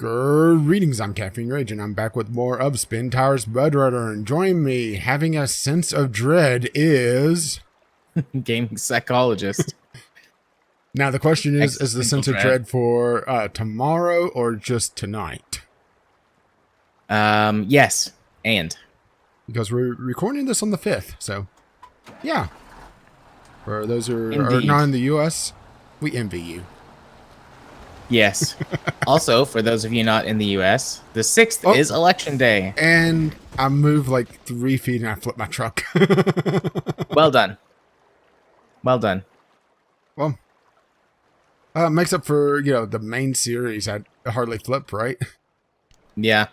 Greetings, I'm Caffeine Rage, and I'm back with more of Spintires MudRunner, and join me, having a sense of dread, is... Gaming Psychologist. Now, the question is the sense of dread for tomorrow or just tonight? Yes, and. Because we're recording this on the 5th, so, yeah. For those who are not in the U.S., we envy you. Yes. Also, for those of you not in the U.S., the 6th is Election Day. And I moved like 3 feet and I flipped my truck. Well done. Well done. Well, makes up for, the main series I hardly flipped, right? Yeah.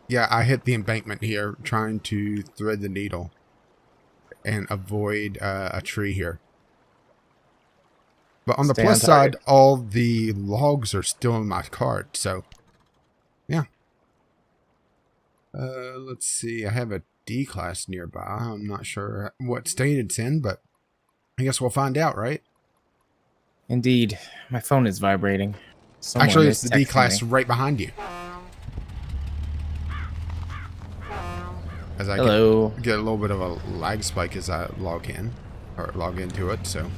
Yeah, I hit the embankment here trying to thread the needle and avoid a tree here. But on the plus side, all the logs are still in my cart, so yeah. Let's see, I have a D class nearby. I'm not sure what state it's in, but I guess we'll find out, right? Indeed. My phone is vibrating. Someone Actually, it's the D class right behind you. As I get a little bit of a lag spike as I log in, or log into it, so...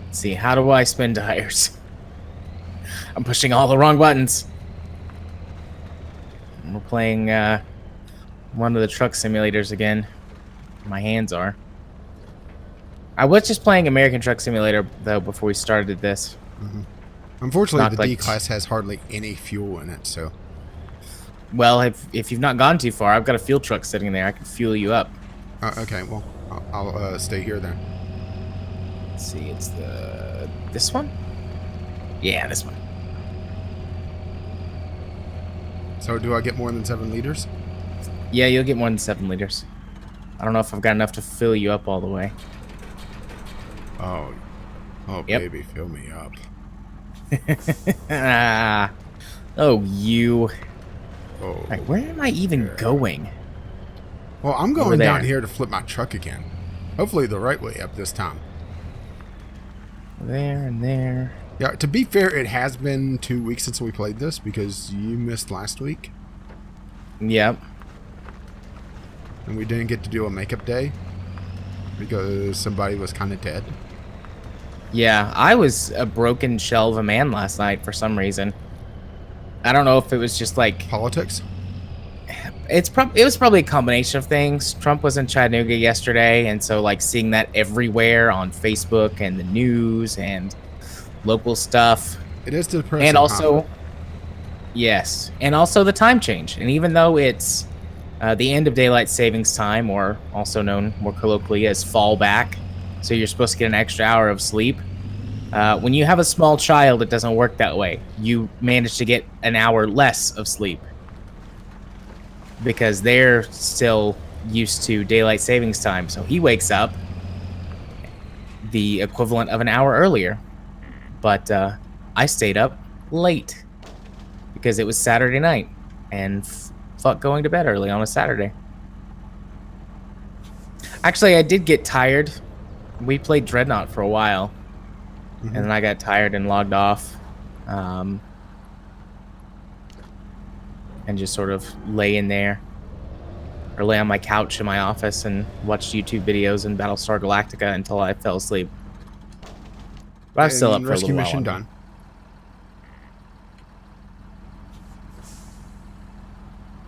Let's see, how do I spin tires? I'm pushing all the wrong buttons. We're playing one of the truck simulators again. My hands are. I was just playing American Truck Simulator, though, before we started this. Mm-hmm. Unfortunately, the D class has hardly any fuel in it, so... Well, if you've not gone too far, I've got a fuel truck sitting there. I can fuel you up. Okay, well, I'll stay here then. Let's see, it's this one? Yeah, this one. So do I get more than 7 liters? Yeah, you'll get more than 7 liters. I don't know if I've got enough to fill you up all the way. Oh, yep. Baby, fill me up. Oh, you. Oh. Right, where am I even going? Well, I'm going down here to flip my truck again. Hopefully the right way up this time. There and there. Yeah, to be fair, it has been 2 weeks since we played this because you missed last week. Yep. And we didn't get to do a makeup day because somebody was kind of dead. Yeah, I was a broken shell of a man last night for some reason. I don't know if it was just like... Politics? It was probably a combination of things. Trump was in Chattanooga yesterday, and so like seeing that everywhere on Facebook and the news and local stuff. It is depressing. And also, yes, and also the time change. And even though it's the end of daylight savings time, or also known more colloquially as fallback, so you're supposed to get an extra hour of sleep. When you have a small child, it doesn't work that way. You manage to get an hour less of sleep, because they're still used to daylight savings time. So he wakes up the equivalent of an hour earlier. But I stayed up late because it was Saturday night and fuck going to bed early on a Saturday. Actually, I did get tired. We played Dreadnought for a while. Mm-hmm. And then I got tired and logged off. And just sort of lay in there, or lay on my couch in my office and watched YouTube videos and Battlestar Galactica until I fell asleep. But I was still up for a little while. Rescue mission done.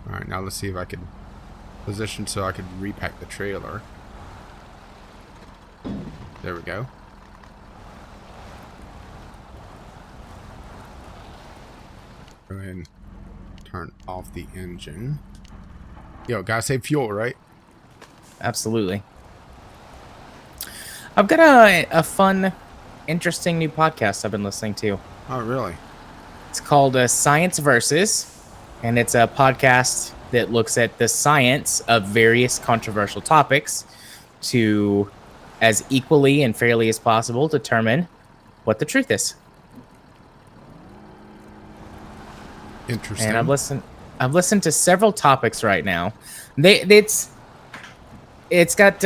All right, now let's see if I can position so I could repack the trailer. There we go. Go ahead and turn off the engine. Yo, gotta save fuel, right? Absolutely. I've got a fun, interesting new podcast I've been listening to. Oh, really? It's called Science Versus, and it's a podcast that looks at the science of various controversial topics to, as equally and fairly as possible, determine what the truth is. Interesting. And I've listened to several topics right now. It's got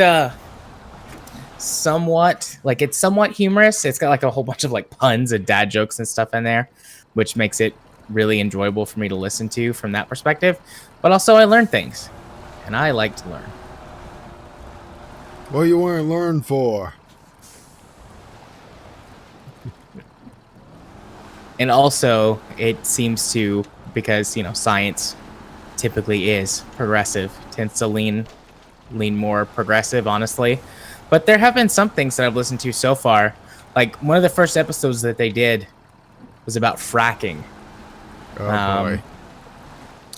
somewhat like it's somewhat humorous. It's got like a whole bunch of like puns and dad jokes and stuff in there, which makes it really enjoyable for me to listen to from that perspective. But also I learn things, and I like to learn. What you want to learn for? And also it seems to, because science typically is progressive, tends to lean more progressive, honestly. But there have been some things that I've listened to so far. Like one of the first episodes that they did was about fracking. Oh boy.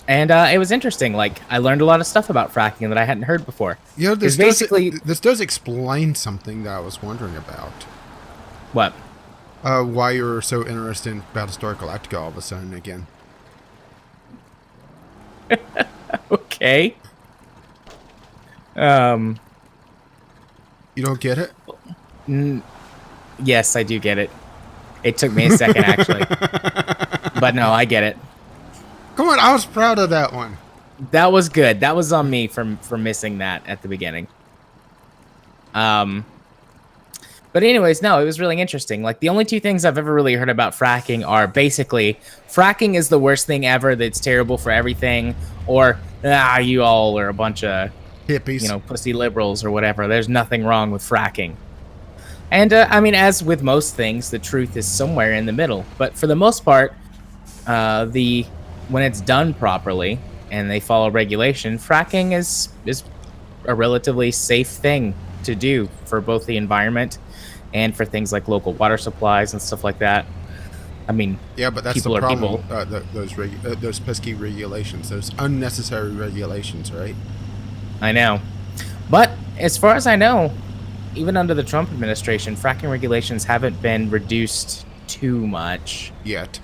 And it was interesting. Like I learned a lot of stuff about fracking that I hadn't heard before. This does explain something that I was wondering about. What? Why you're so interested in Battlestar Galactica all of a sudden again. Okay. You don't get it? Yes, I do get it. It took me a second, actually. But no, I get it. Come on, I was proud of that one. That was good. That was on me for missing that at the beginning. But anyways, no, it was really interesting. Like the only two things I've ever really heard about fracking are basically fracking is the worst thing ever. That's terrible for everything. Or you all are a bunch of hippies, pussy liberals or whatever. There's nothing wrong with fracking. And I mean, as with most things, the truth is somewhere in the middle. But for the most part, when it's done properly and they follow regulation, fracking is a relatively safe thing to do for both the environment and for things like local water supplies and stuff like that. I mean, yeah, but that's the problem. Those pesky regulations, those unnecessary regulations, right? I know. But as far as I know, even under the Trump administration, fracking regulations haven't been reduced too much. Yet.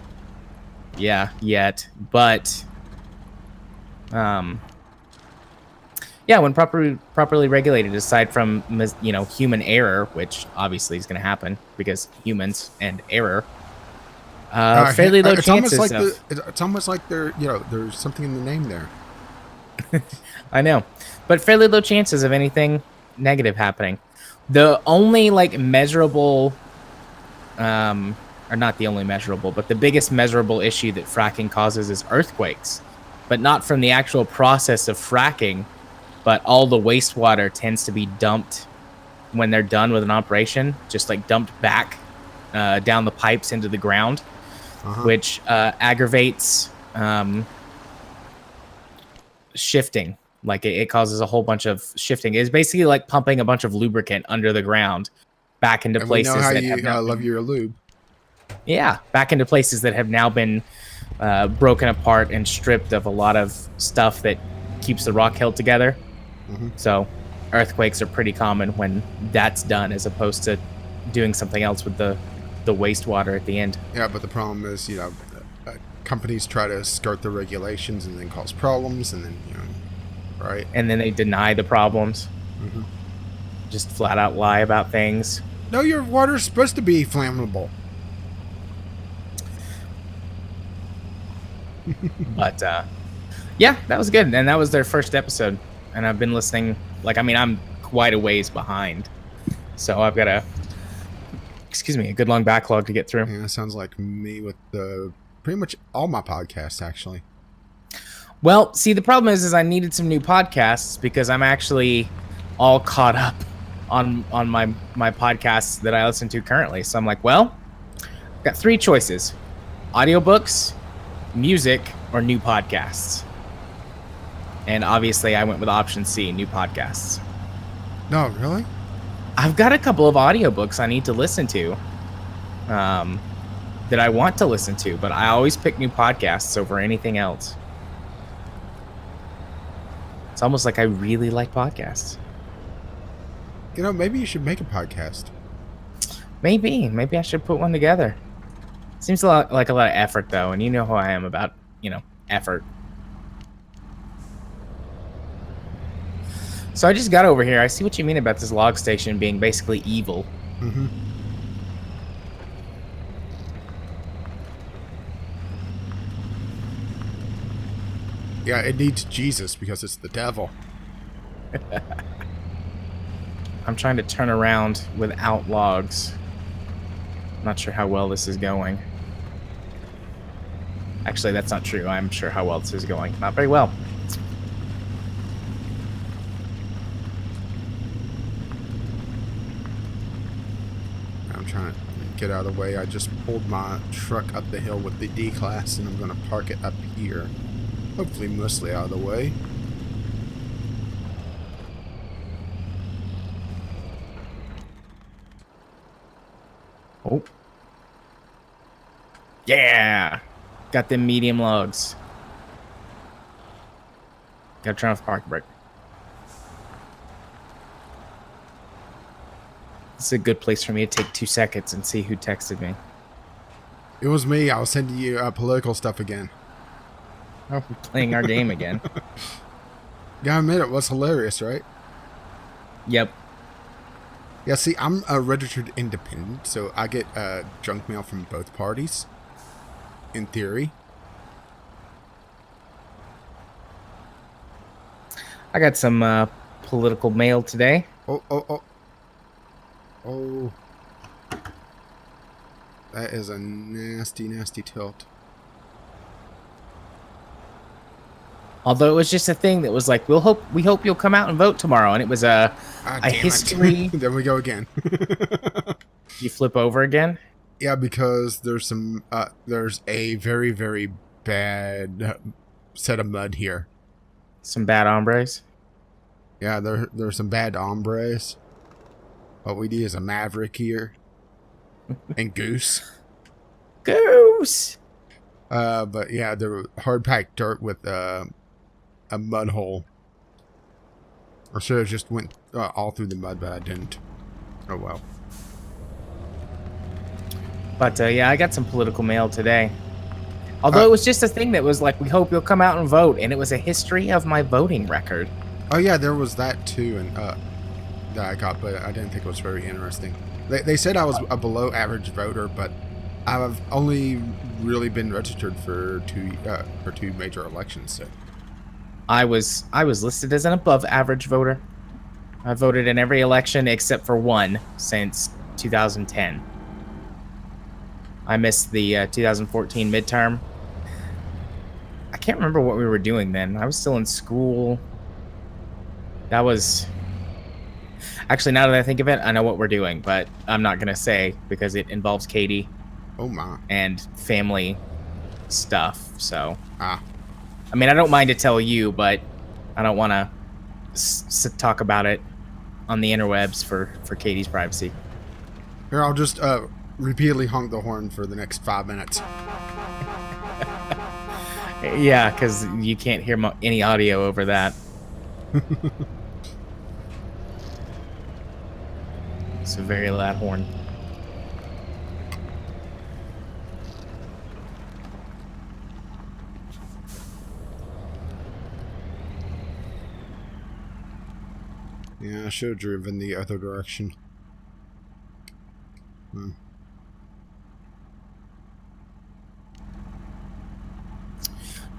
Yeah, yet. But, yeah, when properly regulated, aside from, human error, which obviously is going to happen because humans and error, fairly low chances it's almost like there's something in the name there. I know. But fairly low chances of anything negative happening. The only measurable, or not the only measurable, but the biggest measurable issue that fracking causes is earthquakes. But not from the actual process of fracking, but all the wastewater tends to be dumped when they're done with an operation, just dumped back down the pipes into the ground, which aggravates shifting. It causes a whole bunch of shifting. It's basically like pumping a bunch of lubricant under the ground back into places. We know how you love your lube. Yeah, back into places that have now been broken apart and stripped of a lot of stuff that keeps the rock held together. So earthquakes are pretty common when that's done, as opposed to doing something else with the wastewater at the end. Yeah, but the problem is, companies try to skirt the regulations and then cause problems, and then, right? And then they deny the problems. Just flat out lie about things. No, your water's supposed to be flammable. But, yeah, that was good. And that was their first episode. And I've been listening, I'm quite a ways behind. So I've got a good long backlog to get through. Yeah, that sounds like me with pretty much all my podcasts, actually. Well, see, the problem is I needed some new podcasts because I'm actually all caught up on my podcasts that I listen to currently. So I'm like, well, I've got three choices: audiobooks, music, or new podcasts. And obviously I went with option C, new podcasts. No, really? I've got a couple of audiobooks I need to listen to that I want to listen to, but I always pick new podcasts over anything else. It's almost like I really like podcasts. Maybe you should make a podcast. Maybe I should put one together. Seems like a lot of effort, though, and you know how I am about, effort. So I just got over here. I see what you mean about this log station being basically evil. Yeah, it needs Jesus because it's the devil. I'm trying to turn around without logs. Not sure how well this is going. Actually, that's not true. I'm sure how well this is going. Not very well. I'm trying to get out of the way. I just pulled my truck up the hill with the D-Class, and I'm going to park it up here. Hopefully mostly out of the way. Oh. Yeah! Got them medium logs. Gotta turn off the parking brake. This is a good place for me to take 2 seconds and see who texted me. It was me. I was sending you political stuff again. Oh, we're playing our game again. Gotta admit, it was hilarious, right? Yep. Yeah, see, I'm a registered independent, so I get junk mail from both parties, in theory. I got some political mail today. Oh. That is a nasty, nasty tilt. Although it was just a thing that was like, we hope you'll come out and vote tomorrow, and it was a history. There we go again. You flip over again? Yeah, because there's a very, very bad set of mud here. Some bad hombres. Yeah, there's some bad hombres. What we need is a Maverick here. And Goose. Goose! But yeah, they're hard-packed dirt with a mud hole. I should have just went all through the mud, but I didn't. Oh well. But yeah, I got some political mail today. Although it was just a thing that was like, we hope you'll come out and vote, and it was a history of my voting record. Oh yeah, there was that too, and that I got, but I didn't think it was very interesting. They said I was a below average voter, but I've only really been registered for two major elections. So I was listed as an above average voter. I voted in every election except for one since 2010. I missed the 2014 midterm. I can't remember what we were doing then. I was still in school. That was... Actually, now that I think of it, I know what we're doing, but I'm not going to say because it involves Katie. Oh my. And family stuff, so... Ah. I mean, I don't mind to tell you, but I don't want to talk about it on the interwebs for Katie's privacy. Here, I'll just repeatedly honk the horn for the next 5 minutes. Yeah, because you can't hear any audio over that. It's a very loud horn. Yeah, I should have driven the other direction.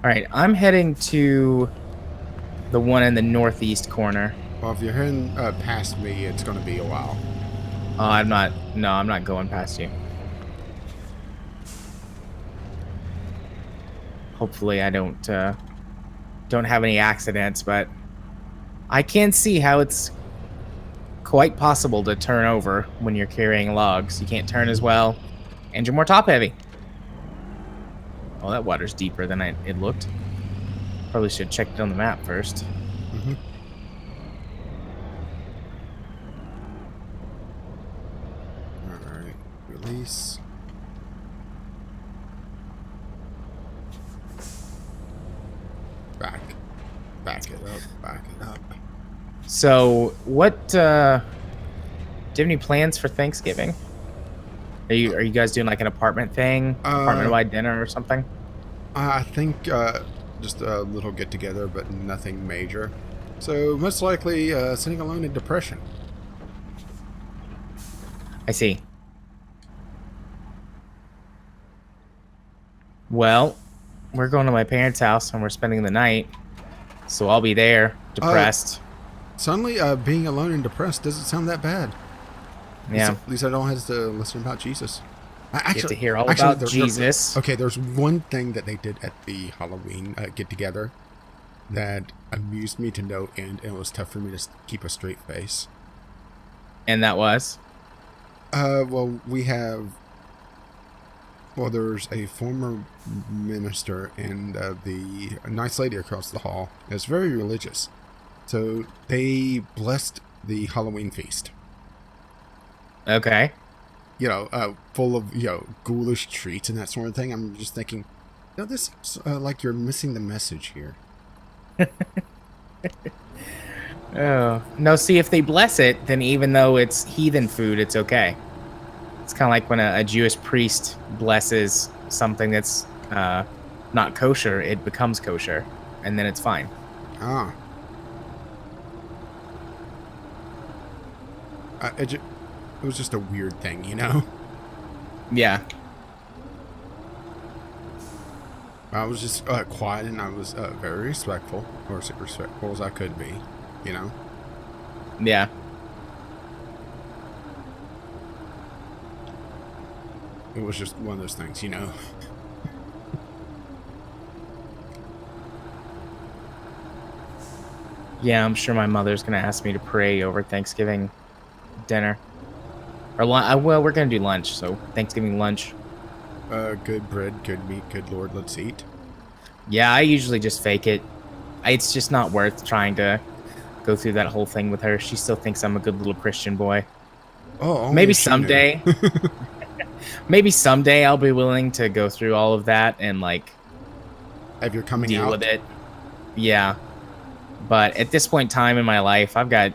Alright, I'm heading to the one in the northeast corner. Well, if you're heading past me, it's going to be a while. Oh, I'm not going past you. Hopefully I don't have any accidents, but I can see how it's quite possible to turn over when you're carrying logs. You can't turn as well, and you're more top heavy. Oh, that water's deeper than it looked. Probably should have checked it on the map first. Mm-hmm. Alright, release. Back it up. So, what, do you have any plans for Thanksgiving? Are you guys doing like an apartment thing? Apartment-wide dinner or something? I think just a little get-together, but nothing major. So, most likely sitting alone in depression. I see. Well, we're going to my parents' house and we're spending the night. So I'll be there, depressed. Suddenly, being alone and depressed doesn't sound that bad. Yeah. At least I don't have to listen about Jesus. Get to hear all about Jesus. Okay, there's one thing that they did at the Halloween get-together that amused me to no end, and it was tough for me to keep a straight face. And that was? Well, there's a former minister and the nice lady across the hall. It's very religious. So they blessed the Halloween feast. Okay. Full of, ghoulish treats and that sort of thing. I'm just thinking, this is like you're missing the message here. Oh. No, see, if they bless it, then even though it's heathen food, it's okay. It's kind of like when a Jewish priest blesses something that's not kosher, it becomes kosher, and then it's fine. Ah. It was just a weird thing, Yeah. I was just quiet, and I was very respectful, or as respectful as I could be, Yeah. It was just one of those things, Yeah, I'm sure my mother's going to ask me to pray over Thanksgiving dinner. Or well, we're going to do lunch, so Thanksgiving lunch. Good bread, good meat, good Lord, let's eat. Yeah, I usually just fake it. It's just not worth trying to go through that whole thing with her. She still thinks I'm a good little Christian boy. Oh, maybe someday. Maybe someday I'll be willing to go through all of that and have your coming deal out with it. Yeah. But at this point in time in my life, I've got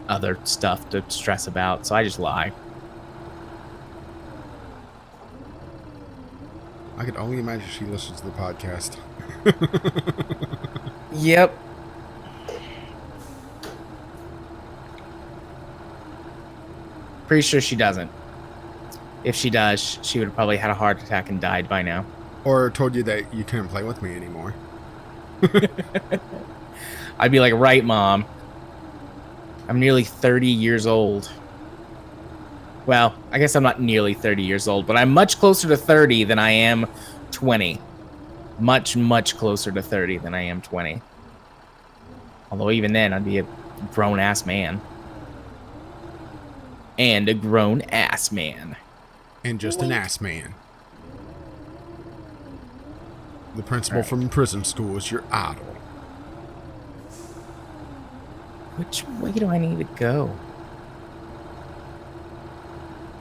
other stuff to stress about, so I just lie. I could only imagine she listens to the podcast. Yep. Pretty sure she doesn't. If she does, she would have probably had a heart attack and died by now. Or told you that you couldn't play with me anymore. I'd be like, right, Mom. I'm nearly 30 years old. Well, I guess I'm not nearly 30 years old, but I'm much closer to 30 than I am 20. Much, much closer to 30 than I am 20. Although even then, I'd be a grown-ass man. And a grown-ass man. And just an ass man. The principal from prison school is your idol. Which way do I need to go?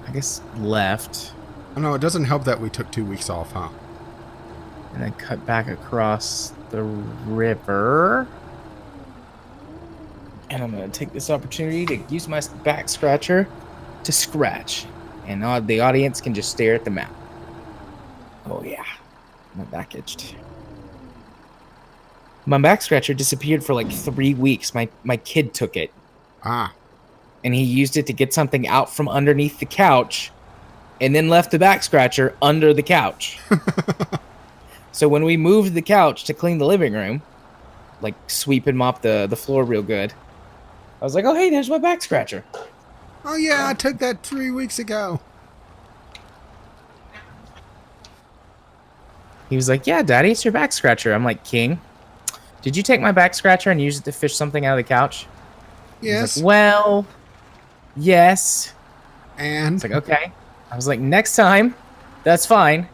I guess left. Oh no, it doesn't help that we took 2 weeks off, huh? And then cut back across the river. And I'm going to take this opportunity to use my back scratcher to scratch. And the audience can just stare at the map. Oh yeah, my back itched. My back scratcher disappeared for like 3 weeks. My kid took it. Ah. And he used it to get something out from underneath the couch and then left the back scratcher under the couch. So when we moved the couch to clean the living room, like sweep and mop the floor real good, I was like, oh, hey, there's my back scratcher. Oh, yeah, I took that 3 weeks ago. He was like, yeah, Daddy, it's your back scratcher. I'm like, King, did you take my back scratcher and use it to fish something out of the couch? Yes. Like, well, yes. And? It's like, okay. I was like, next time, that's fine.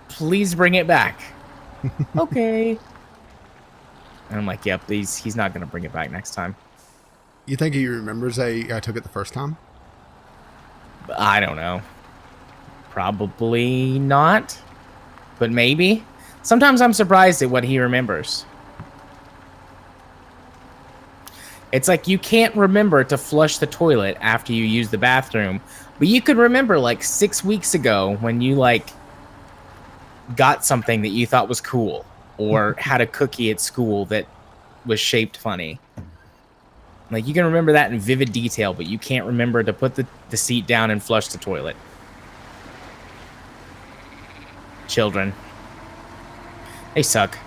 Please bring it back. Okay. And I'm like, yep, he's not going to bring it back next time. You think he remembers I took it the first time? I don't know. Probably not. But maybe. Sometimes I'm surprised at what he remembers. It's like you can't remember to flush the toilet after you use the bathroom. But you could remember like 6 weeks ago when you like got something that you thought was cool. Or had a cookie at school that was shaped funny. Like, you can remember that in vivid detail, but you can't remember to put the seat down and flush the toilet. Children. They suck.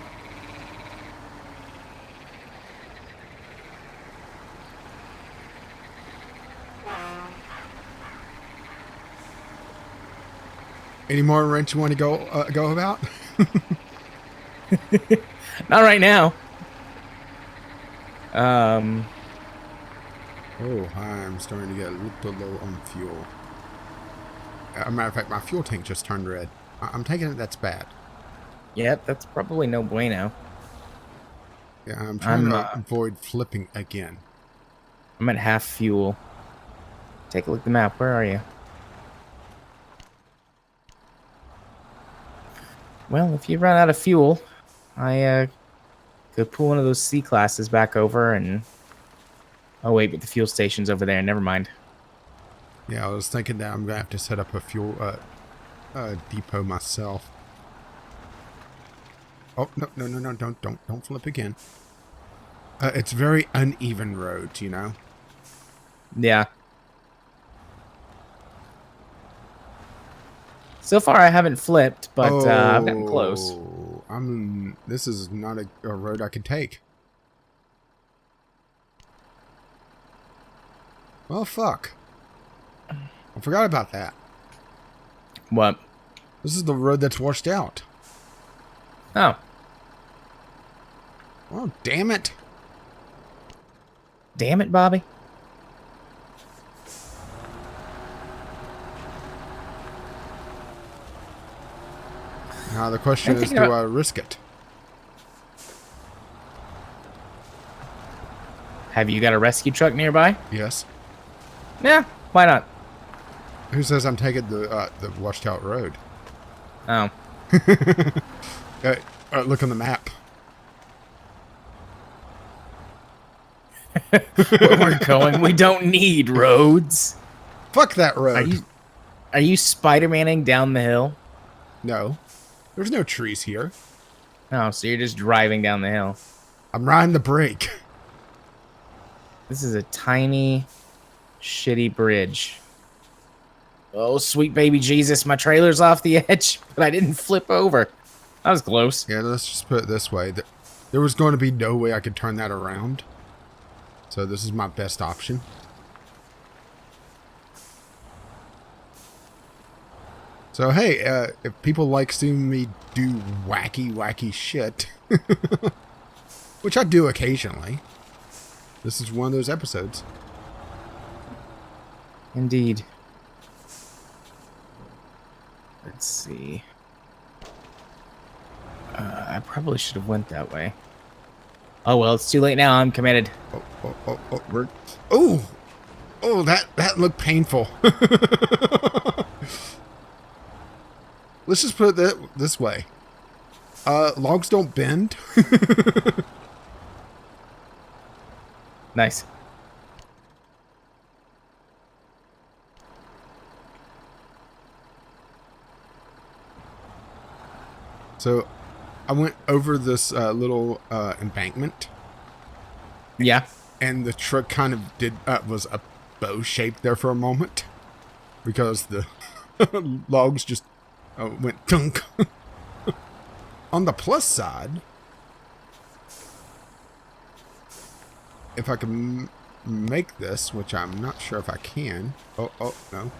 Any more rents you want to go about? Not right now. Oh, I'm starting to get a little low on fuel. As a matter of fact, my fuel tank just turned red. I'm taking it that's bad. Yep, that's probably no bueno. Yeah, I'm trying to avoid flipping again. I'm at half fuel. Take a look at the map. Where are you? Well, if you run out of fuel, I could pull one of those C classes back over and... Oh, wait, but the fuel station's over there. Never mind. Yeah, I was thinking that I'm going to have to set up a fuel depot myself. Oh, no, don't flip again. It's very uneven roads, you know? Yeah. So far, I haven't flipped, but I've gotten close. This is not a road I can take. Well, fuck. I forgot about that. What? This is the road that's washed out. Oh. Oh, damn it. Damn it, Bobby. Now the question is, do I risk it? Have you got a rescue truck nearby? Yes. Yeah, why not? Who says I'm taking the washed out road? Oh. Look on the map. Where we're going, we don't need roads. Fuck that road. Are you Spider-Manning down the hill? No. There's no trees here. Oh, so you're just driving down the hill. I'm riding the brake. This is a tiny, shitty bridge. Oh, sweet baby Jesus, my trailer's off the edge, but I didn't flip over. That was close. Yeah, let's just put it this way. There was going to be no way I could turn that around. So this is my best option. So hey, if people like seeing me do wacky shit, which I do occasionally, this is one of those episodes. Indeed. Let's see. I probably should have went that way. Oh well, it's too late now. I'm committed. Oh, that looked painful. Let's just put it this way. Logs don't bend. Nice. So, I went over this little embankment. Yeah. And the truck kind of was a bow shape there for a moment. Because the logs just went dunk. On the plus side, if I can make this, which I'm not sure if I can. Oh, no.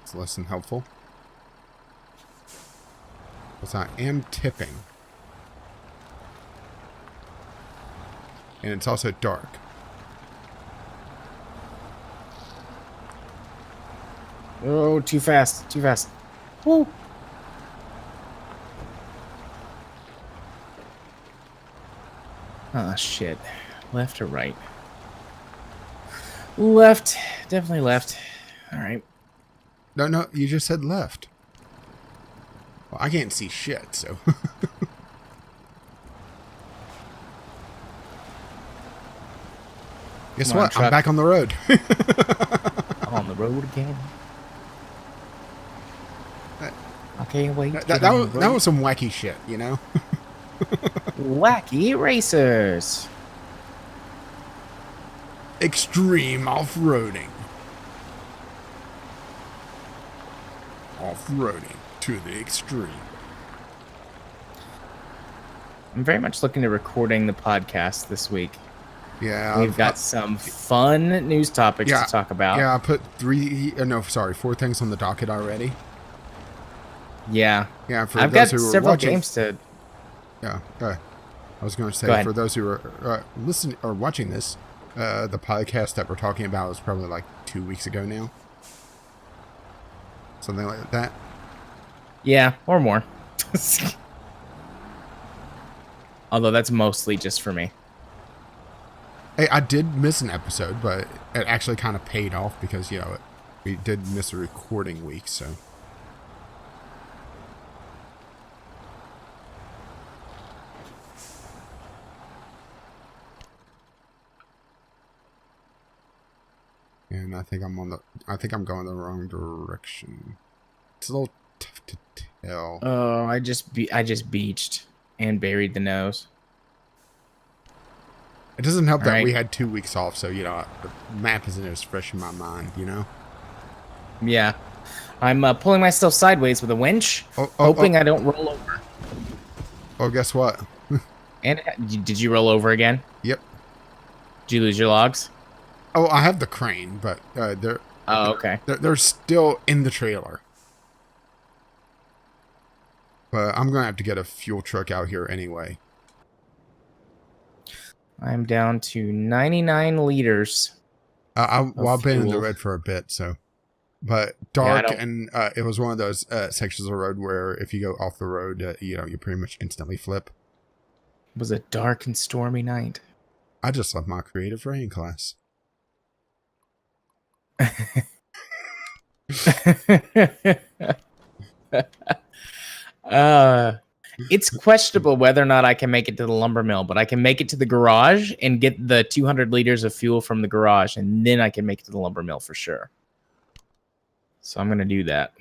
It's less than helpful. Because I am tipping. And it's also dark. Oh, too fast. Too fast. Woo. Oh, shit. Left or right? Left. Definitely left. All right. No, you just said left. Well, I can't see shit, so... Guess what? I'm back on the road. On the road again. I can't wait. That was some wacky shit, you know? Wacky racers. Extreme off-roading. Off-roading to the extreme. I'm very much looking to recording the podcast this week. Yeah. We've got some fun news topics to talk about. Yeah, I put 4 things on the docket already. Yeah. Yeah, for I've those got who are several watching, games to... Yeah, I was going to say, for those who are listening or watching this, the podcast that we're talking about was probably like 2 weeks ago now. Something like that. Yeah, or more. Although that's mostly just for me. Hey, I did miss an episode, but it actually kind of paid off because, we did miss a recording week, so. And I think I'm going the wrong direction. It's a little tough to tell. Oh, I just beached and buried the nose. It doesn't help that we had 2 weeks off, so, the map isn't as fresh in my mind, Yeah. I'm pulling myself sideways with a winch, hoping I don't roll over. Oh, guess what? And did you roll over again? Yep. Did you lose your logs? Oh, I have the crane, but they're... Oh, okay. They're still in the trailer. But I'm going to have to get a fuel truck out here anyway. I'm down to 99 liters. I've been in the red for a bit, so. But dark, and it was one of those sections of the road where if you go off the road, you pretty much instantly flip. It was a dark and stormy night. I just left my creative writing class. It's questionable whether or not I can make it to the lumber mill, but I can make it to the garage and get the 200 liters of fuel from the garage, and then I can make it to the lumber mill for sure. So I'm going to do that.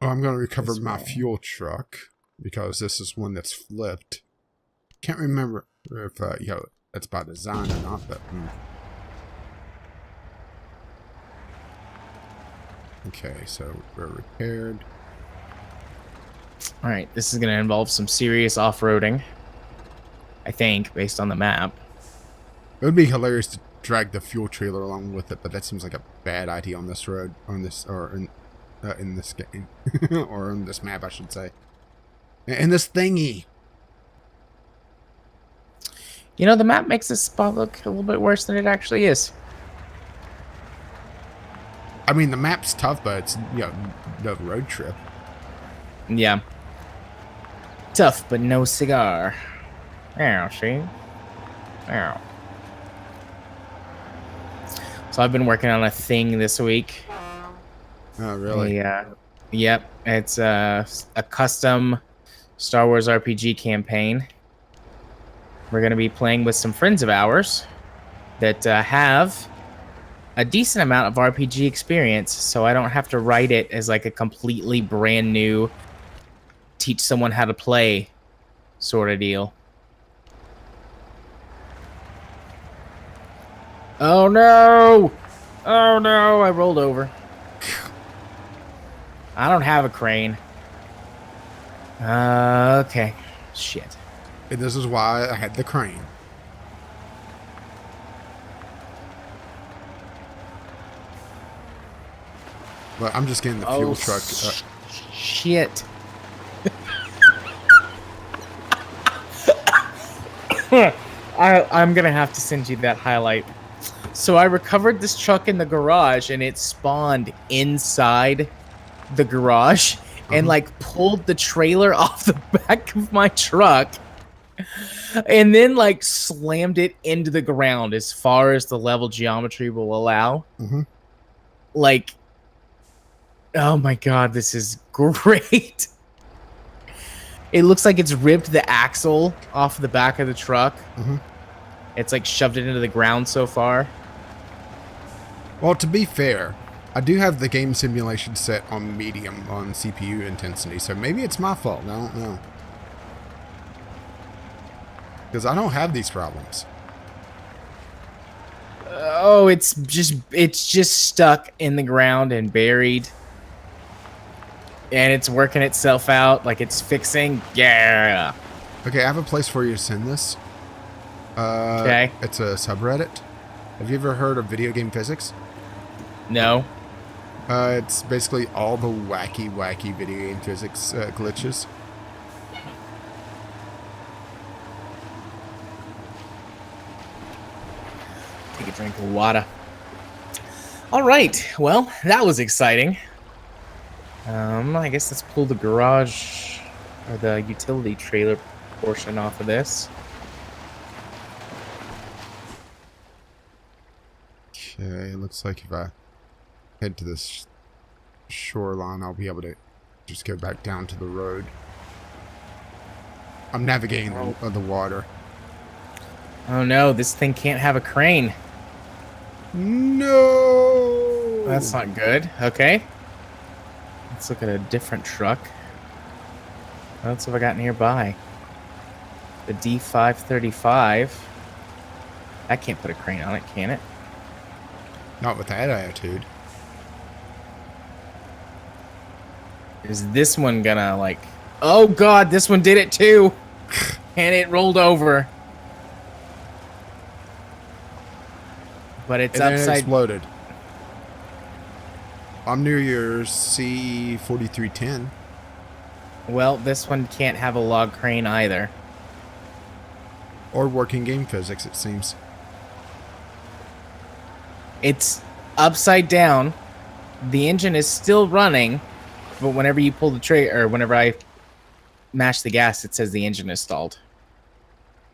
Oh, I'm going to recover my fuel truck because this is one that's flipped. Can't remember if that's by design or not, but okay, so we're repaired. All right, this is going to involve some serious off-roading, I think, based on the map. It would be hilarious to drag the fuel trailer along with it, but that seems like a bad idea on this road, in this game, or on this map, I should say. In this thingy. The map makes this spot look a little bit worse than it actually is. I mean, the map's tough, but it's, no road trip. Yeah. Tough, but no cigar. Ow, see? Ow. So I've been working on a thing this week. Oh, really? Yep. It's a custom Star Wars RPG campaign. We're going to be playing with some friends of ours that have a decent amount of RPG experience, so I don't have to write it as like a completely brand new teach someone how to play sort of deal. Oh no! Oh no, I rolled over. I don't have a crane. Okay. Shit. And this is why I had the crane. But I'm just getting the fuel truck. Shit. I'm gonna have to send you that highlight. So I recovered this truck in the garage, and it spawned inside the garage and like pulled the trailer off the back of my truck and then like slammed it into the ground as far as the level geometry will allow. Like, oh my god, this is great. It looks like it's ripped the axle off the back of the truck. It's like shoved it into the ground so far. Well, to be fair, I do have the game simulation set on medium on CPU intensity, so maybe it's my fault. I don't know. Because I don't have these problems. Oh, it's just stuck in the ground and buried. And it's working itself out, like it's fixing. Yeah. Okay, I have a place for you to send this. Okay. It's a subreddit. Have you ever heard of video game physics? No. It's basically all the wacky video game physics glitches. Take a drink of water. All right. Well, that was exciting. I guess let's pull the garage or the utility trailer portion off of this. Okay, looks like if I head to this shoreline, I'll be able to just go back down to the road. I'm navigating the water. Oh no, this thing can't have a crane. No! That's not good. Okay. Let's look at a different truck. What else have I got nearby? The D535. I can't put a crane on it, can it? Not with that attitude. Is this one gonna like... Oh god, this one did it too! And it rolled over. But it's and upside... Then it exploded. I'm near your C4310. Well, this one can't have a log crane either. Or working game physics, it seems. It's upside down. The engine is still running, but whenever you pull the trigger, or whenever I mash the gas, it says the engine is stalled.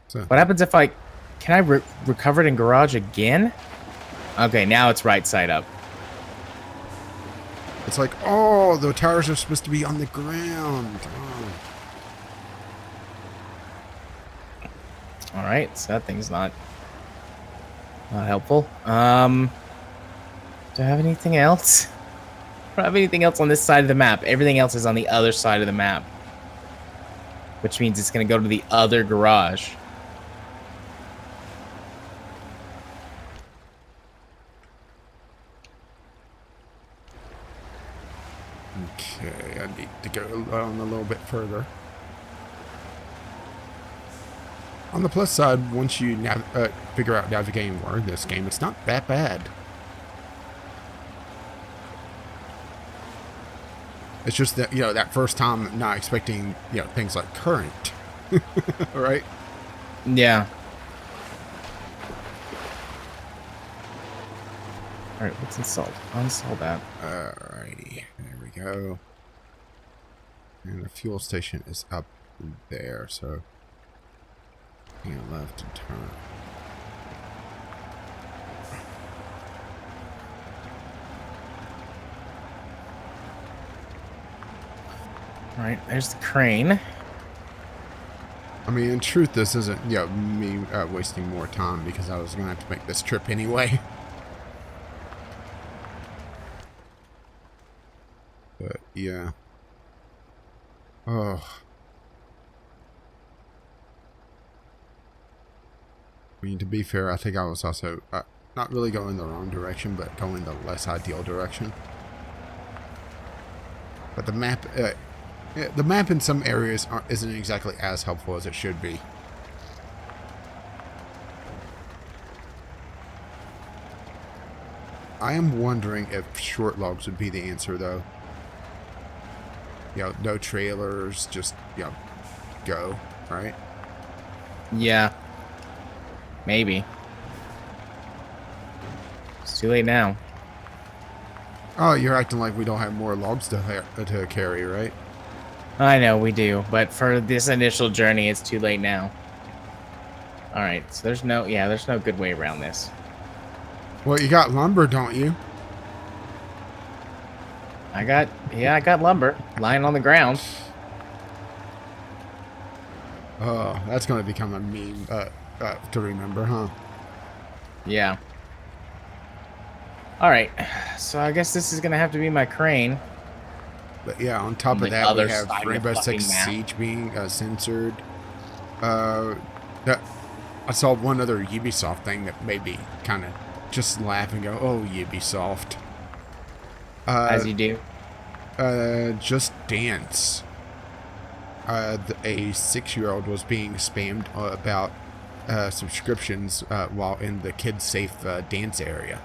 So, What happens if I... Can I recover it in garage again? Okay, now it's right side up. it's like, oh, the tires are supposed to be on the ground. Oh. All right, so that thing's not helpful. Do I have anything else? I don't have anything else on this side of the map. Everything else is on the other side of the map, which means it's going to go to the other garage. Okay, I need to go on a little bit further. On the plus side, once you figure out navigating more in this game, it's not that bad. It's just that, you know, that first time not expecting, you know, things like current. Right? Yeah. All right, let's install. Uninstall that. Alrighty, there we go. And the fuel station is up there, so hang left and turn. All right, there's the crane. I mean, in truth, this isn't, you know, me wasting more time because I was going to have to make this trip anyway. But, yeah. Oh. I mean, to be fair, I think I was also not really going the wrong direction, but going the less ideal direction. But the map in some areas isn't exactly as helpful as it should be. I am wondering if short logs would be the answer, though. You know, no trailers, just, you know, go, right? Yeah. Maybe. It's too late now. Oh, you're acting like we don't have more logs to carry, right? I know we do, but for this initial journey, it's too late now. All right, so there's no good way around this. Well, you got lumber, don't you? I got lumber lying on the ground. Oh, that's going to become a meme to remember, huh? Yeah. All right, so I guess this is gonna have to be my crane. But yeah, on top of that, we have Rainbow Six Siege being censored. I saw one other Ubisoft thing that made me kind of just laugh and go, "Oh, Ubisoft." As you do. Just Dance. A 6-year-old was being spammed about subscriptions while in the kids safe dance area.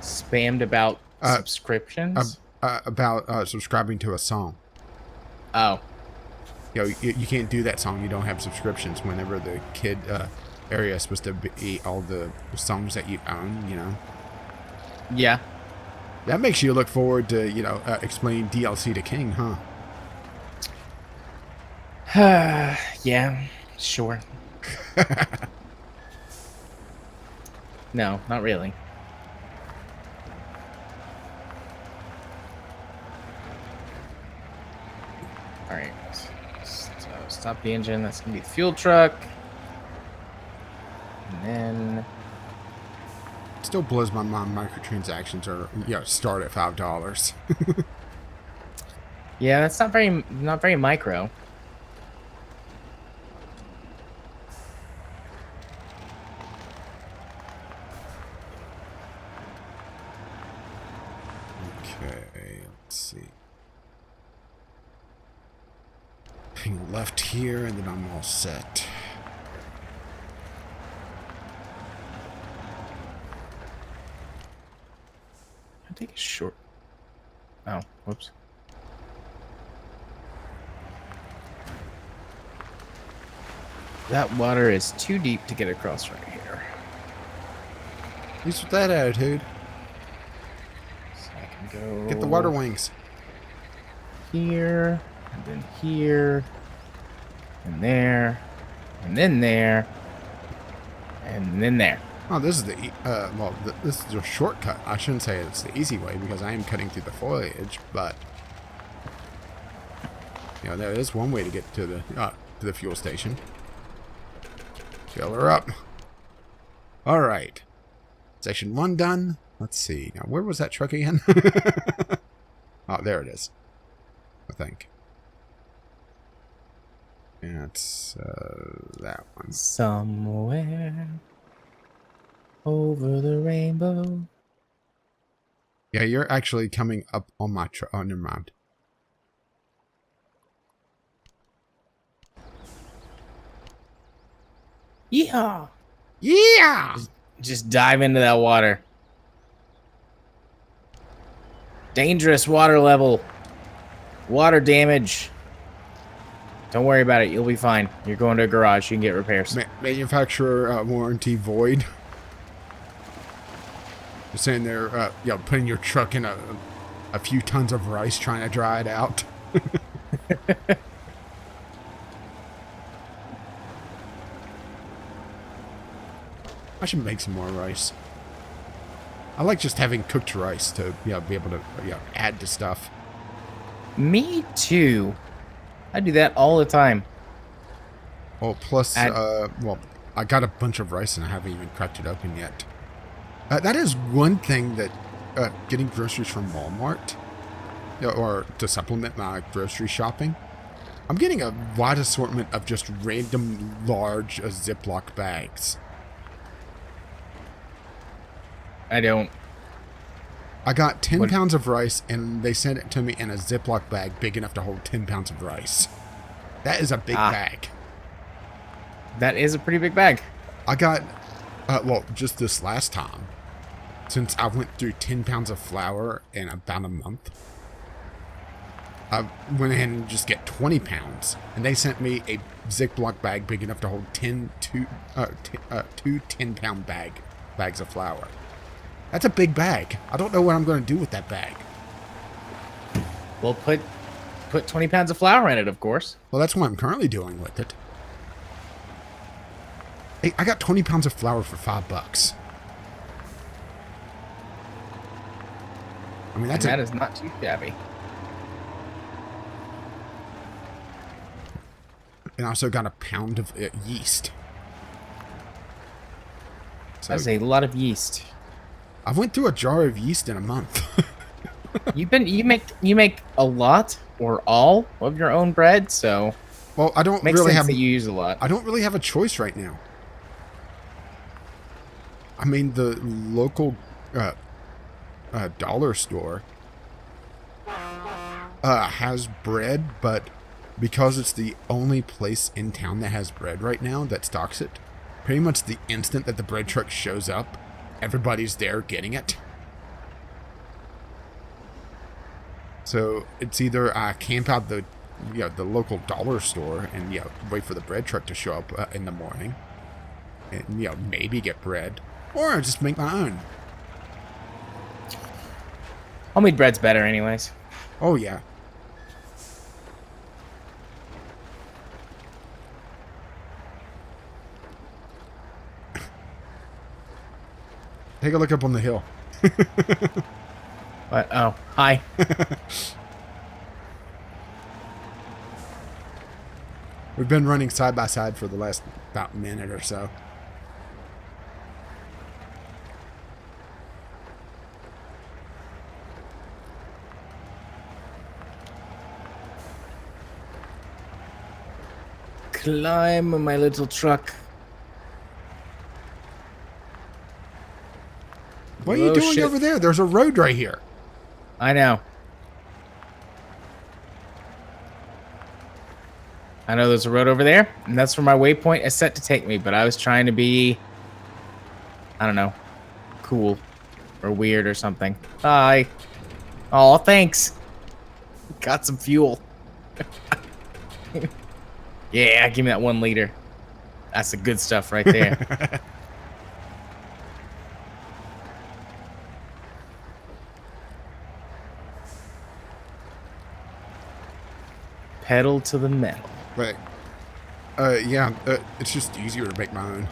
Spammed about subscriptions? About subscribing to a song. Oh. You know, you can't do that song. You don't have subscriptions whenever the kid area is supposed to be all the songs that you own, you know. Yeah. That makes you look forward to, you know, explaining DLC to King, huh? Yeah, sure. No, not really. Alright. So stop the engine. That's going to be the fuel truck. And then... Still blows my mind microtransactions are, you know, start at $5. Yeah, that's not very micro. Okay, let's see. Hang left here, and then I'm all set. I'll take a short. Oh, whoops. That water is too deep to get across right here. At least with that attitude. So I can go... Get the water wings. Here, and then here, and there, and then there, and then there. Oh, this is the this is a shortcut. I shouldn't say it's the easy way because I am cutting through the foliage, but you know there is one way to get to the fuel station. Fill her up. All right, section 1 done. Let's see now. Where was that truck again? Oh, there it is. I think. And it's that one. Somewhere over the rainbow. Yeah, you're actually coming up on my truck. Oh, never mind. Yeehaw! Yeah! Just dive into that water. Dangerous water level. Water damage. Don't worry about it. You'll be fine. You're going to a garage. You can get repairs. Manufacturer warranty void. You're saying they're you know, putting your truck in a few tons of rice trying to dry it out. I should make some more rice. I like just having cooked rice to, you know, be able to, you know, add to stuff. Me too. I do that all the time. Oh, plus, well, I got a bunch of rice and I haven't even cracked it open yet. That is one thing that getting groceries from Walmart, you know, or to supplement my grocery shopping, I'm getting a wide assortment of just random large Ziploc bags. I don't. I got 10 pounds of rice, and they sent it to me in a Ziploc bag big enough to hold 10 pounds of rice. That is a big bag. That is a pretty big bag. I got, well, just this last time, since I went through 10 pounds of flour in about a month, I went ahead and just get 20 pounds, and they sent me a Ziploc bag big enough to hold two 10-pound bags of flour. That's a big bag. I don't know what I'm going to do with that bag. Well, put 20 pounds of flour in it, of course. Well, that's what I'm currently doing with it. Hey, I got 20 pounds of flour for $5. I mean, that is not too shabby. And I also got a pound of yeast. So, That's a lot of yeast. I went through a jar of yeast in a month. you make a lot or all of your own bread, so well, I don't makes really sense have that you use a lot. I don't really have a choice right now. I mean, the local dollar store has bread, but because it's the only place in town that has bread right now that stocks it. Pretty much the instant that the bread truck shows up, everybody's there getting it. So it's either I camp out the local dollar store and wait for the bread truck to show up in the morning, and maybe get bread, or I just make my own. Homemade bread's better, anyways. Oh yeah. Take a look up on the hill. What? Oh, hi. We've been running side by side for the last about minute or so. Climb my little truck. What are you doing over there? There's a road right here. I know. I know there's a road over there, and that's where my waypoint is set to take me, but I was trying to be, I don't know, cool or weird or something. Hi. Oh, thanks. Got some fuel. Yeah, give me that 1 liter. That's the good stuff right there. Pedal to the metal. Right. Yeah, it's just easier to make my own.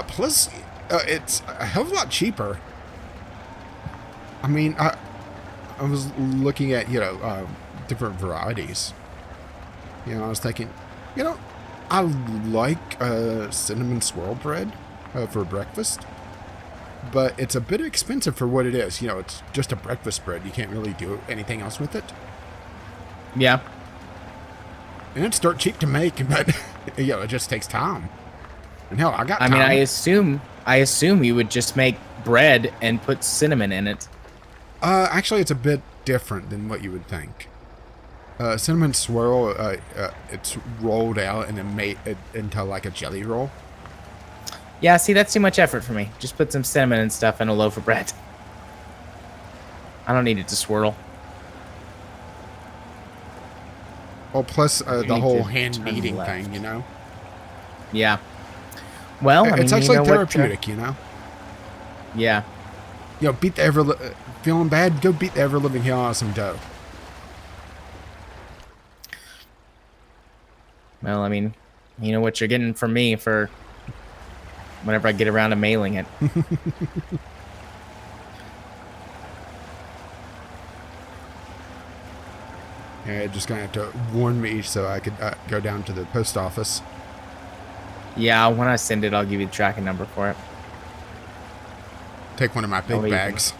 Plus, it's a hell of a lot cheaper. I mean, I was looking at, different varieties. I was thinking, I like cinnamon swirl bread for breakfast. But it's a bit expensive for what it is. It's just a breakfast bread. You can't really do anything else with it. Yeah. And it's dirt cheap to make, but it just takes time. And hell, I got time. I mean, I assume you would just make bread and put cinnamon in it. Actually, it's a bit different than what you would think. Cinnamon swirl, it's rolled out and then made it into like a jelly roll. Yeah, see, that's too much effort for me. Just put some cinnamon and stuff in a loaf of bread. I don't need it to swirl. Well, plus the whole hand kneading thing, Yeah. Well, it's actually therapeutic, Yeah. Beat the feeling bad, go beat the ever-living hell out of some dough. Well, I mean, you know what you're getting from me for whenever I get around to mailing it. Yeah, just gonna have to warn me so I could go down to the post office. Yeah, when I send it, I'll give you the tracking number for it. Take one of my big bags.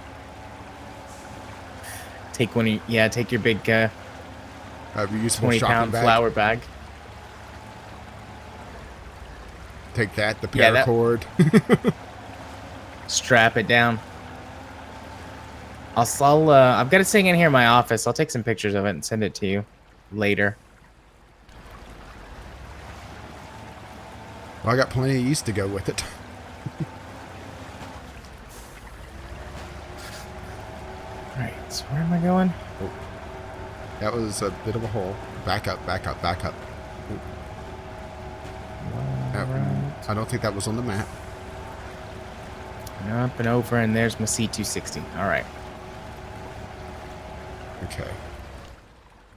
Take one. Yeah, take your big reusable 20-pound flour bag. Take that, the paracord. Strap it down. I've got it sitting in here in my office. I'll take some pictures of it and send it to you later. Well, I got plenty of yeast to go with it. Alright, so where am I going? Oh, that was a bit of a hole. Back up, back up, back up. I don't think that was on the map. Up and over, and there's my C260. Alright. Okay.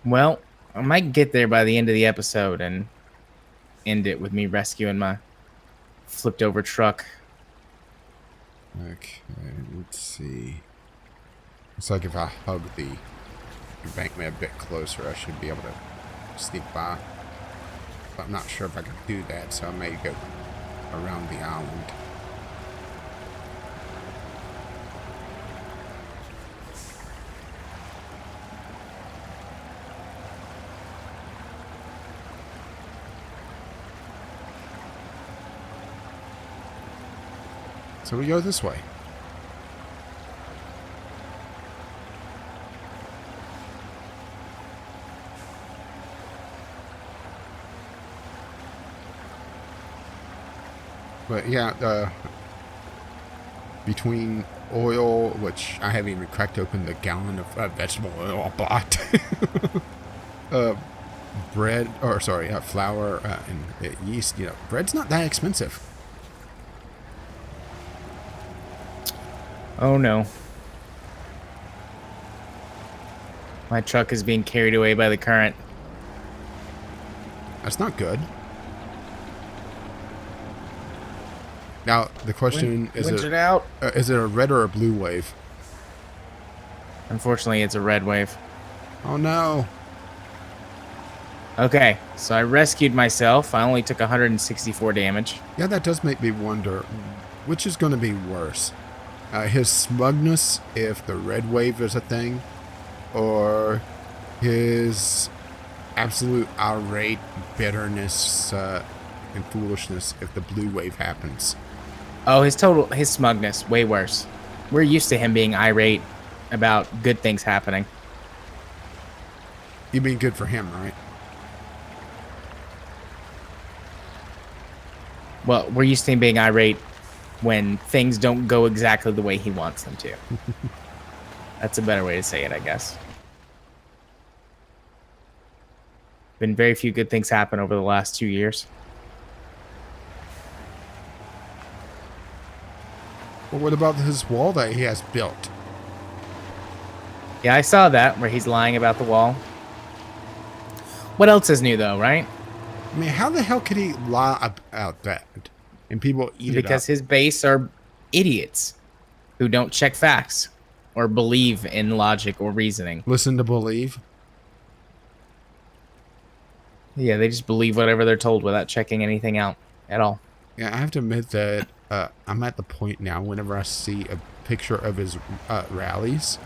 Well, I might get there by the end of the episode and end it with me rescuing my flipped over truck. Okay, let's see. Looks like if I hug the embankment a bit closer, I should be able to sneak by. But I'm not sure if I can do that, so I may go around the island. So we go this way. But yeah, between oil, which I haven't even cracked open the gallon of vegetable oil I bought, bread, or sorry, flour and yeast. You know, bread's not that expensive. Oh no. My truck is being carried away by the current. That's not good. Now the question is: Winch it out. Is it a red or a blue wave? Unfortunately, it's a red wave. Oh no! Okay, so I rescued myself. I only took 164 damage. Yeah, that does make me wonder, which is going to be worse? His smugness, if the red wave is a thing, or his absolute irate bitterness and foolishness if the blue wave happens. Oh, his smugness, way worse. We're used to him being irate about good things happening. You mean good for him, right? Well, we're used to him being irate when things don't go exactly the way he wants them to. That's a better way to say it, I guess. Been very few good things happen over the last 2 years. Well, what about his wall that he has built? Yeah, I saw that, where he's lying about the wall. What else is new, though, right? I mean, how the hell could he lie about that? And people eat it up? Because his base are idiots who don't check facts or believe in logic or reasoning. Listen to believe? Yeah, they just believe whatever they're told without checking anything out at all. Yeah, I have to admit that I'm at the point now whenever I see a picture of his rallies,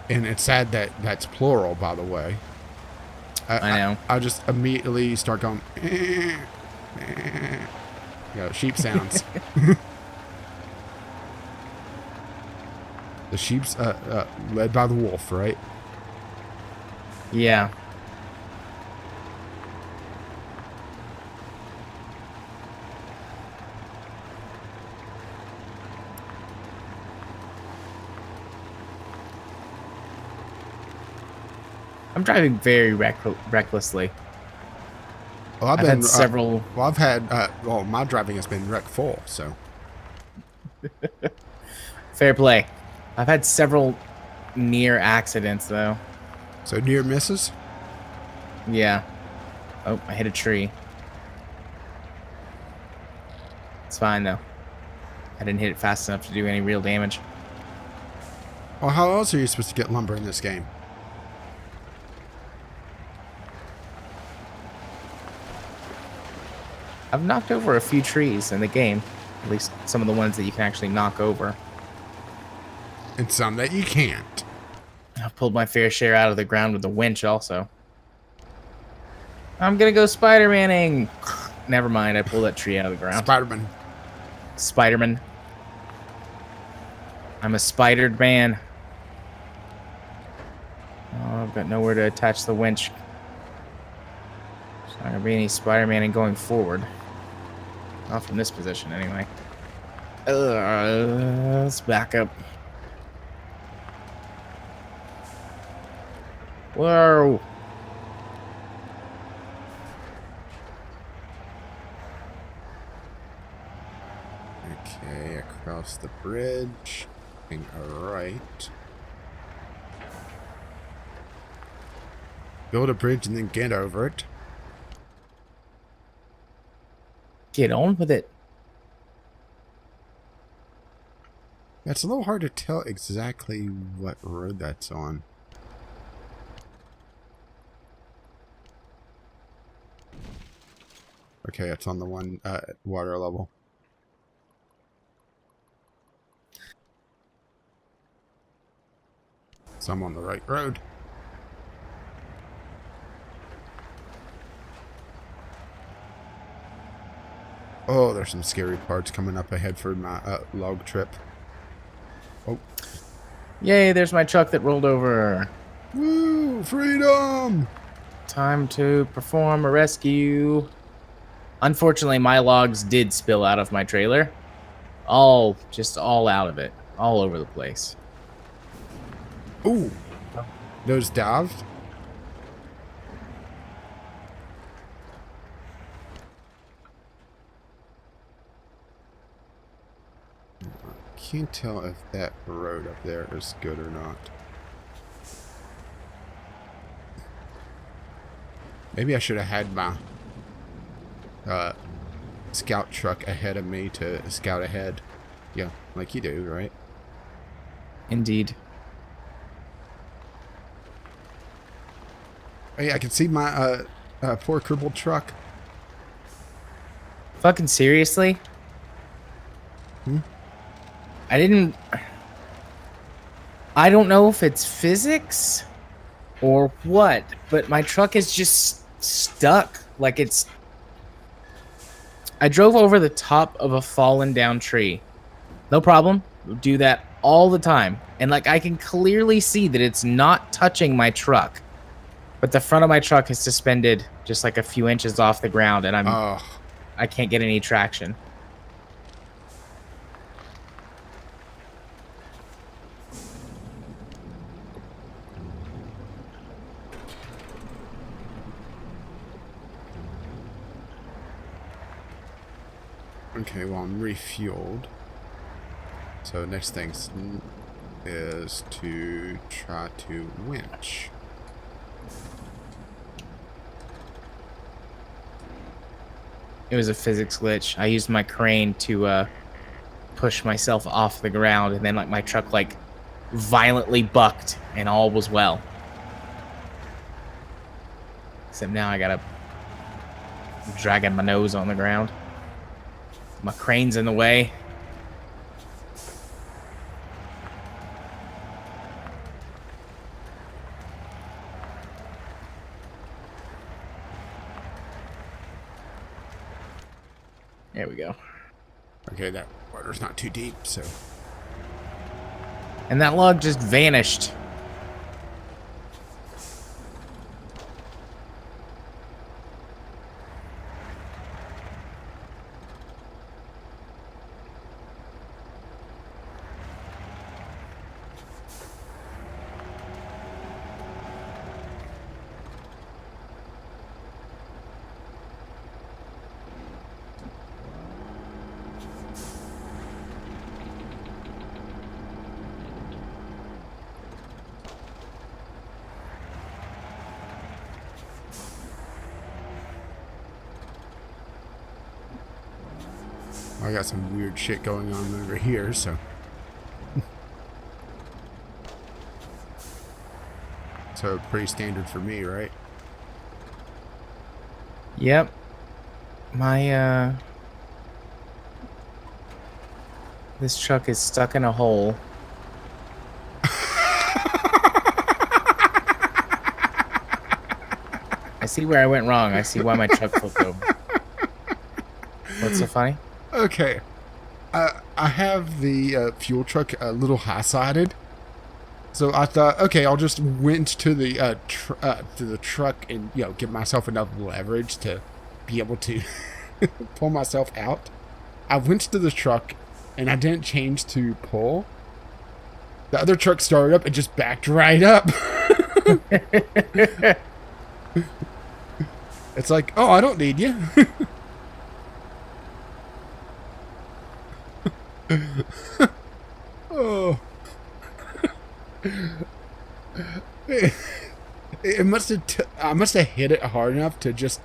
and it's sad that that's plural, by the way. I know. I just immediately start going, sheep sounds. The sheep's led by the wolf, right? Yeah. I'm driving very recklessly. Well, I've had several. Well, I've had. Well, my driving has been wreck full, so. Fair play. I've had several near accidents, though. So near misses? Yeah. Oh, I hit a tree. It's fine, though. I didn't hit it fast enough to do any real damage. Well, how else are you supposed to get lumber in this game? I've knocked over a few trees in the game. At least some of the ones that you can actually knock over. And some that you can't. I've pulled my fair share out of the ground with the winch also. I'm gonna go Spider-Manning! Never mind, I pulled that tree out of the ground. Spider-Man. Spider-Man. I'm a spidered man. Oh, I've got nowhere to attach the winch. There's not gonna be any Spider-Manning going forward. Not from this position, anyway. Let's back up. Whoa! Okay, across the bridge. Going right. Build a bridge and then get over it. Get on with it. It's a little hard to tell exactly what road that's on. Okay, it's on the one at water level. So I'm on the right road. Oh, there's some scary parts coming up ahead for my log trip. Oh. Yay, there's my truck that rolled over. Woo! Freedom! Time to perform a rescue. Unfortunately, my logs did spill out of my trailer. Just all out of it. All over the place. Ooh. Those dived? Can't tell if that road up there is good or not. Maybe I should have had my scout truck ahead of me to scout ahead. Yeah, like you do, right? Indeed. Hey, I can see my poor crippled truck. Fucking seriously? Hmm? I don't know if it's physics or what, but my truck is just stuck. Like I drove over the top of a fallen down tree. No problem. Do that all the time. And like I can clearly see that it's not touching my truck. But the front of my truck is suspended just like a few inches off the ground, and I can't get any traction. Okay, well, I'm refueled. So next thing is to try to winch. It was a physics glitch. I used my crane to push myself off the ground, and then like my truck like violently bucked, and all was well. Except now I gotta dragging my nose on the ground. My crane's in the way. There we go. Okay, that water's not too deep, so... And that log just vanished. I got some weird shit going on over here, so... So, pretty standard for me, right? Yep. My, this truck is stuck in a hole. I see where I went wrong. I see why my truck flipped over. What's so funny? Okay. I have the fuel truck a little high-sided. So I thought, okay, I'll just winch to the truck and, you know, give myself enough leverage to be able to pull myself out. I winched to the truck, and I didn't change to pull. The other truck started up and just backed right up. It's like, oh, I don't need you. Oh. It must have. I must have hit it hard enough to just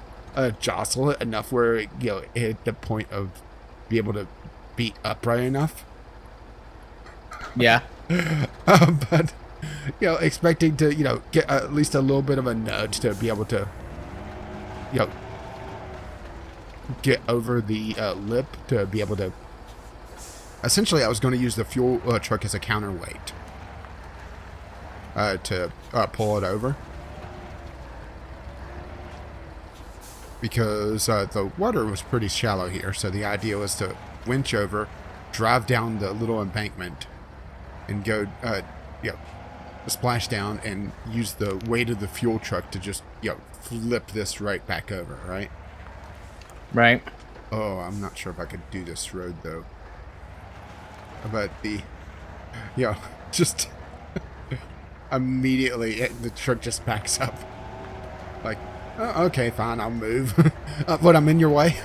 jostle it enough where it, you know, it hit the point of be able to be upright enough. Yeah. But you know, expecting to, you know, get at least a little bit of a nudge to be able to, you know, get over the lip to be able to. Essentially, I was going to use the fuel truck as a counterweight to pull it over. Because the water was pretty shallow here, so the idea was to winch over, drive down the little embankment, and go, you know, splash down and use the weight of the fuel truck to just, you know, flip this right back over, right? Right. Oh, I'm not sure if I could do this road though. But just immediately the truck just backs up. Like, oh, okay, fine, I'll move. What, I'm in your way?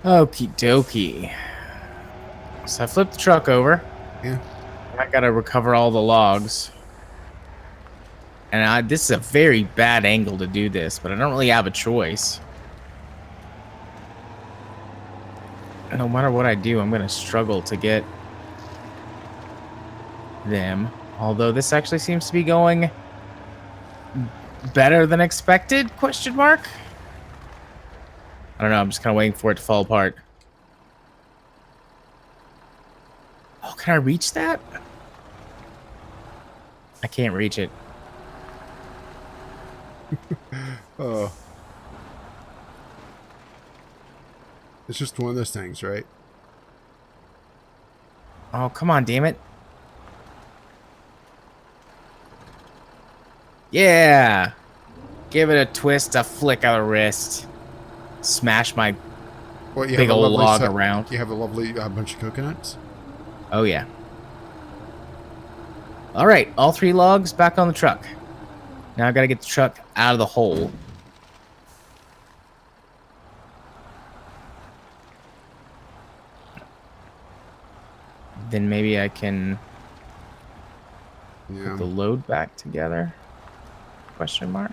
Okie dokie. So I flipped the truck over. Yeah. I gotta recover all the logs. And this is a very bad angle to do this, but I don't really have a choice. No matter what I do, I'm gonna struggle to get them. Although this actually seems to be going better than expected, question mark? I don't know, I'm just kind of waiting for it to fall apart. Oh, can I reach that? I can't reach it. Oh. It's just one of those things, right? Oh, come on, damn it. Yeah! Give it a twist, a flick of the wrist. Smash my What, you big have a old lovely log around. You have a lovely bunch of coconuts? Oh, yeah. Alright, all 3 logs back on the truck. Now I gotta get the truck out of the hole. Then maybe I can Yeah. put the load back together? Question mark.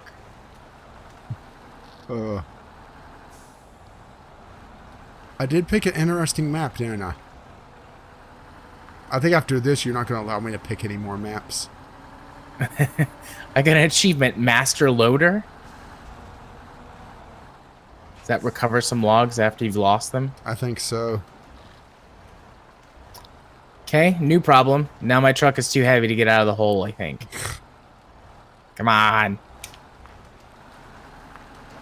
I did pick an interesting map, didn't I? I think after this, you're not going to allow me to pick any more maps. I got an achievement, Master Loader. Does that recover some logs after you've lost them? I think so. Okay, new problem. Now my truck is too heavy to get out of the hole, I think. Come on.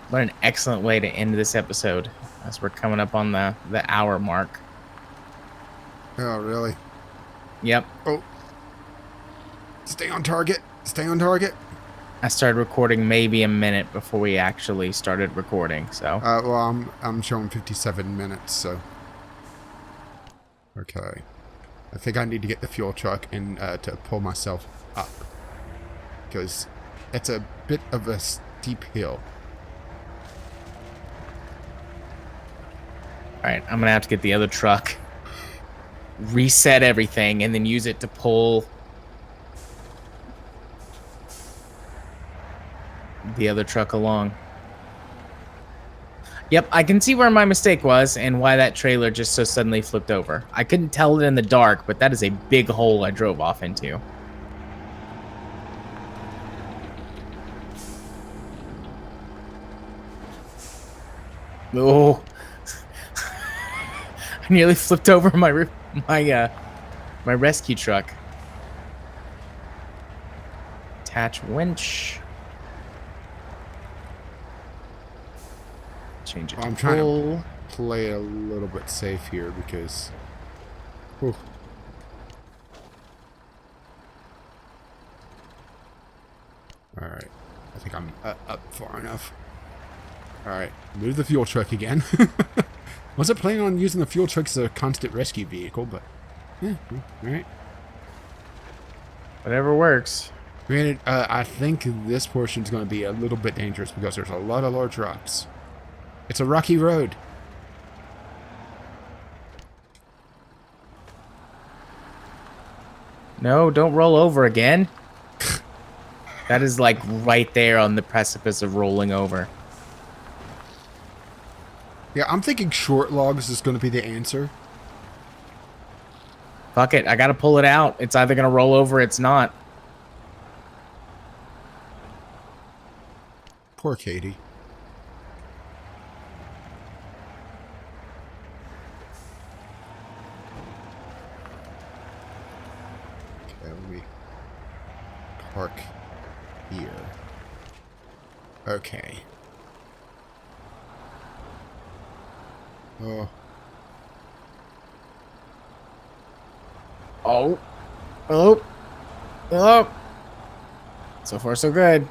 What an excellent way to end this episode, as we're coming up on the hour mark. Oh, really? Yep. Oh. Stay on target. Stay on target. I started recording maybe a minute before we actually started recording, so. Well, I'm showing 57 minutes, so. Okay. I think I need to get the fuel truck and to pull myself up. Because it's a bit of a steep hill. Alright, I'm gonna have to get the other truck, reset everything, and then use it to pull the other truck along. Yep, I can see where my mistake was and why that trailer just so suddenly flipped over. I couldn't tell it in the dark, but that is a big hole I drove off into. Oh. I nearly flipped over my rescue truck. Attach winch. Change it to I'm trying to play it a little bit safe here because... Whew. Alright. I think I'm up far enough. Alright. Move the fuel truck again. Wasn't planning on using the fuel truck as a constant rescue vehicle, but... Yeah, alright. Whatever works. Granted, I think this portion is going to be a little bit dangerous because there's a lot of large rocks. It's a rocky road. No, don't roll over again. That is like right there on the precipice of rolling over. Yeah, I'm thinking short logs is going to be the answer. Fuck it, I gotta pull it out. It's either gonna roll over or it's not. Poor Katie. Okay, let me park here. Okay. Oh. Oh. Oh. Oh. So far, so good.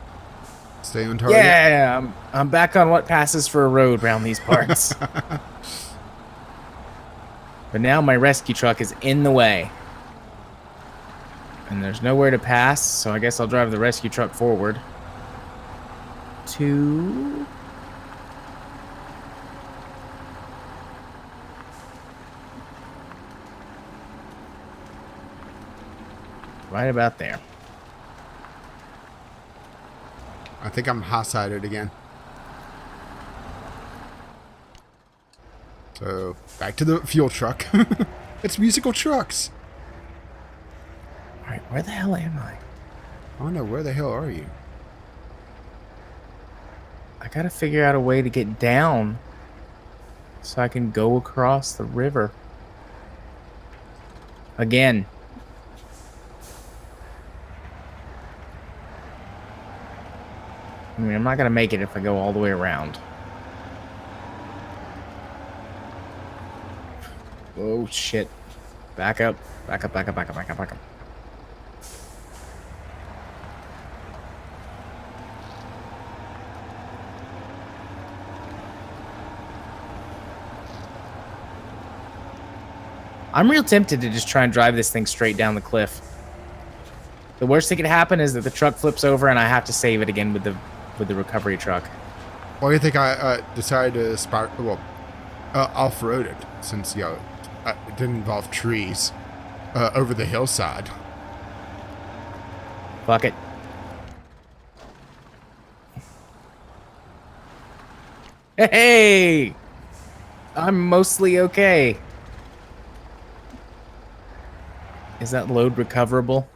Stay on target. Yeah, I'm back on what passes for a road around these parts. But now my rescue truck is in the way. And there's nowhere to pass, so I guess I'll drive the rescue truck forward. To... right about there. I think I'm high-sided again. So, back to the fuel truck. It's musical trucks. Alright, where the hell am I? I don't know, where the hell are you? I gotta figure out a way to get down so I can go across the river. Again. I mean, I'm not gonna make it if I go all the way around. Oh, shit. Back up. Back up, back up, back up, back up, back up. I'm real tempted to just try and drive this thing straight down the cliff. The worst thing that could happen is that the truck flips over and I have to save it again with the recovery truck. Well, you think I decided to off-road it, since, you know, it didn't involve trees over the hillside. Fuck it. Hey! I'm mostly okay. Is that load recoverable?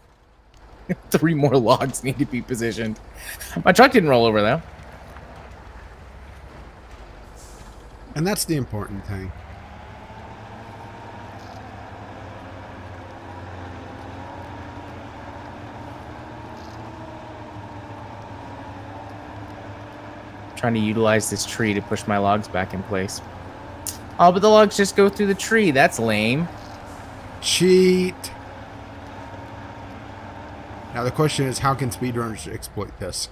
3 more logs need to be positioned. My truck didn't roll over, though. And that's the important thing. Trying to utilize this tree to push my logs back in place. Oh, but the logs just go through the tree. That's lame. Cheat. Now the question is, how can speedrunners exploit this?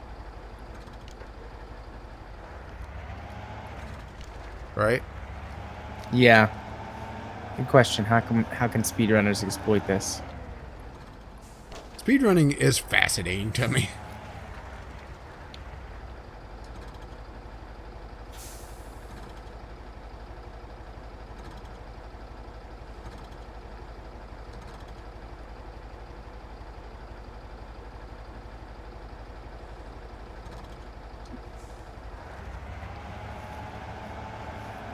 Right? Yeah. Good question. How can speedrunners exploit this? Speedrunning is fascinating to me.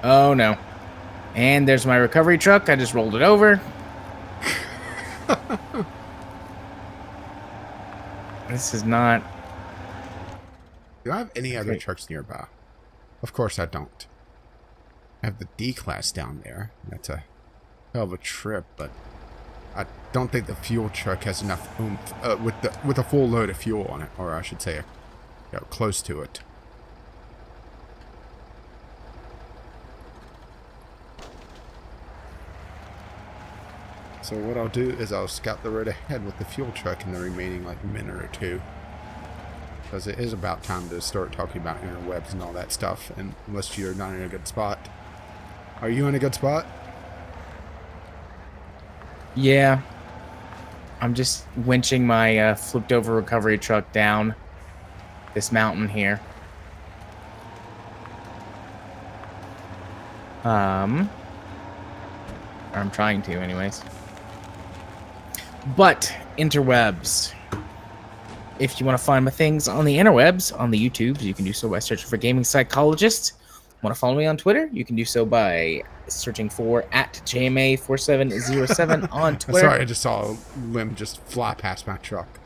Oh no. And there's my recovery truck. I just rolled it over. This is not... Do I have any other trucks nearby? Of course I don't. I have the D-Class down there. That's a hell of a trip, but I don't think the fuel truck has enough oomph with a full load of fuel on it, or I should say, close to it. So what I'll do is I'll scout the road ahead with the fuel truck in the remaining minute or two. Because it is about time to start talking about interwebs and all that stuff, and unless you're not in a good spot. Are you in a good spot? Yeah. I'm just winching my flipped over recovery truck down this mountain here. I'm trying to anyways. But interwebs. If you want to find my things on the interwebs, on the YouTubes, you can do so by searching for Gaming Psychologist. Want to follow me on Twitter? You can do so by searching for @JMA4707 on Twitter. Sorry, I just saw a limb just fly past my truck.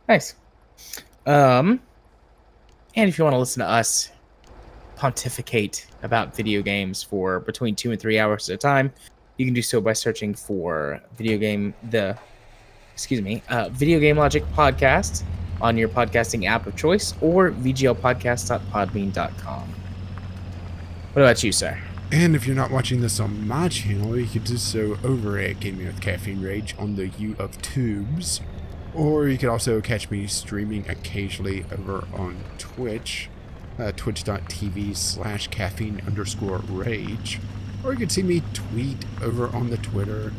Nice. And if you want to listen to us pontificate about video games for between 2 and 3 hours at a time, you can do so by searching for Video Game Logic Podcast on your podcasting app of choice, or vglpodcast.podbean.com. What about you, sir? And if you're not watching this on my channel, you can do so over at Gaming with Caffeine Rage on the U of Tubes. Or you could also catch me streaming occasionally over on Twitch, twitch.tv/caffeine_rage. Or you could see me tweet over on the Twitter,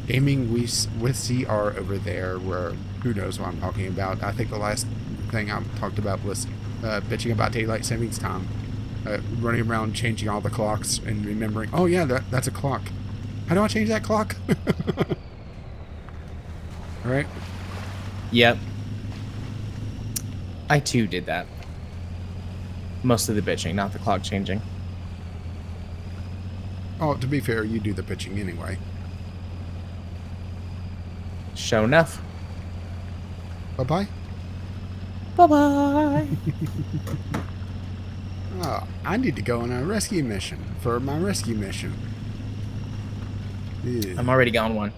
gaming with CR over there, where who knows what I'm talking about. I think the last thing I talked about was bitching about daylight savings time. Running around changing all the clocks and remembering, oh yeah, that's a clock. How do I change that clock? Alright. Yep. I too did that. Most of the bitching, not the clock changing. Oh, to be fair, you do the bitching anyway. Show enough. Bye-bye. Bye-bye. Oh, I need to go on a rescue mission for my rescue mission. Ew. I'm already gone one.